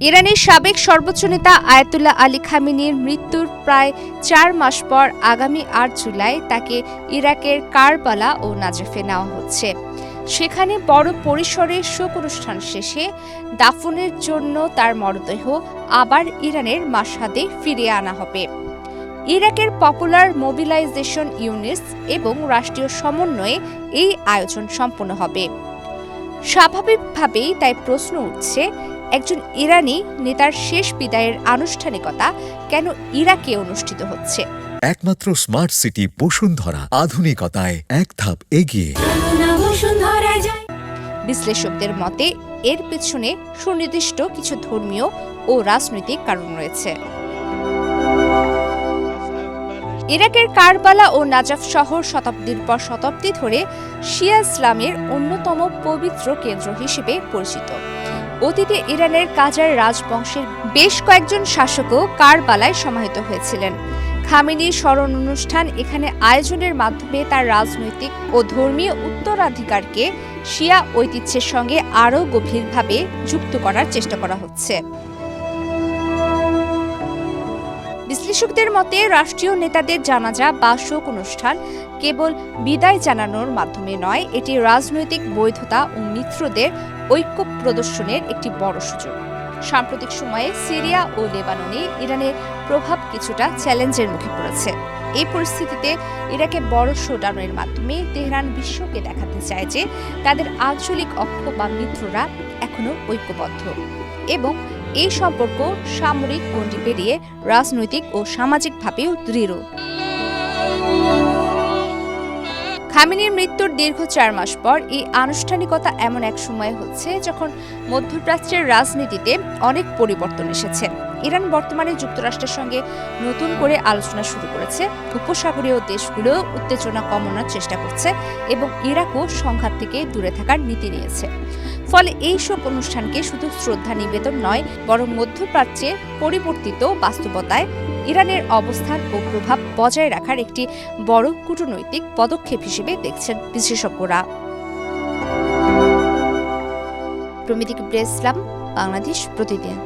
ইরানের সাবেক সর্বোচ্চ নেতা আয়াতুল্লাহ আলী খামেনির মৃত্যুর প্রায় ৪ মাস পর আগামী ৮ জুলাই তাকে ইরাকের কারবালা ও নাজাফে নেওয়া হচ্ছে। সেখানে বড় পরিসরে শোক অনুষ্ঠান শেষে দাফনের জন্য তার মরদেহ আবার ইরানের মাশহাদে ফিরিয়ে আনা হবে। ইরাকের পপুলার মোবিলাইজেশন ইউনিটস এবং রাষ্ট্রীয় সমন্বয়ে এই আয়োজন সম্পন্ন হবে। স্বাভাবিকভাবেই তাই প্রশ্ন উঠছে, একজন ইরানি নেতার শেষ বিদায়ের আনুষ্ঠানিকতা কেন ইরাকে অনুষ্ঠিত হচ্ছে? একমাত্র স্মার্ট সিটি বসুন্ধরা, আধুনিকতায় এক ধাপ এগিয়ে। বিশ্লেষকদের মতে এর পেছনে সুনির্দিষ্ট কিছু ধর্মীয় ও রাজনৈতিক কারণ রয়েছে। ইরাকের কারবালা ও নাজাফ শহর শতাব্দীর পর শতাব্দী ধরে শিয়া ইসলামের অন্যতম পবিত্র কেন্দ্র হিসেবে পরিচিত। অতীতে ইরানের কাজার রাজবংশের বেশ কয়েকজন শাসকও কারবালায় সমাহিত হয়েছিলেন। খামেনির স্মরণ অনুষ্ঠান এখানে আয়োজনের মাধ্যমে তার রাজনৈতিক ও ধর্মীয় উত্তরাধিকারকে শিয়া ঐতিহ্যের সঙ্গে আরও গভীরভাবে যুক্ত করার চেষ্টা করা হচ্ছে। বিশ্লেষকদের মতে রাষ্ট্রীয় নেতাদের জানাজা বা শোক অনুষ্ঠান কেবল বিদায় জানানোর মাধ্যমে নয়, এটি রাজনৈতিক বৈধতা ও মিত্রদের ঐক্য প্রদর্শনের একটি বড় সুযোগ। সাম্প্রতিক সময়ে সিরিয়া ও লেবাননে ইরানের প্রভাব কিছুটা চ্যালেঞ্জের মুখে পড়েছে। এই পরিস্থিতিতে ইরাকে বড় শোডাউনের মাধ্যমে তেহরান বিশ্বকে দেখাতে চায় যে তাদের আঞ্চলিক অক্ষ বা মিত্ররা এখনো ঐক্যবদ্ধ এবং এই সম্পর্ক সামরিক গণ্ডি পেরিয়ে রাজনৈতিক ও সামাজিকভাবেও দৃঢ়। খামেনির মৃত্যুর দীর্ঘ ৪ মাস পর এই আনুষ্ঠানিকতা এমন এক সময়ে হচ্ছে যখন মধ্যপ্রাচ্যের রাজনীতিতে অনেক পরিবর্তন এসেছে। ইরান বর্তমানে যুক্তরাষ্ট্রের সঙ্গে নতুন করে আলোচনা শুরু করেছে, উপসাগরীয় দেশগুলো উত্তেজনা কমানোর চেষ্টা করছে এবং ইরাকও সংঘাত থেকে দূরে থাকার নীতি নিয়েছে। ফলে এই শোক অনুষ্ঠানকে শুধু শ্রদ্ধা নিবেদন নয়, বরং মধ্যপ্রাচ্যে পরিবর্তিত বাস্তবতায় ইরানের অবস্থান ও প্রভাব বজায় রাখার একটি বড় কূটনৈতিক পদক্ষেপ হিসেবে দেখছেন বিশেষজ্ঞরা। প্রমিতি ইসলাম, বাংলাদেশ প্রতিদিন।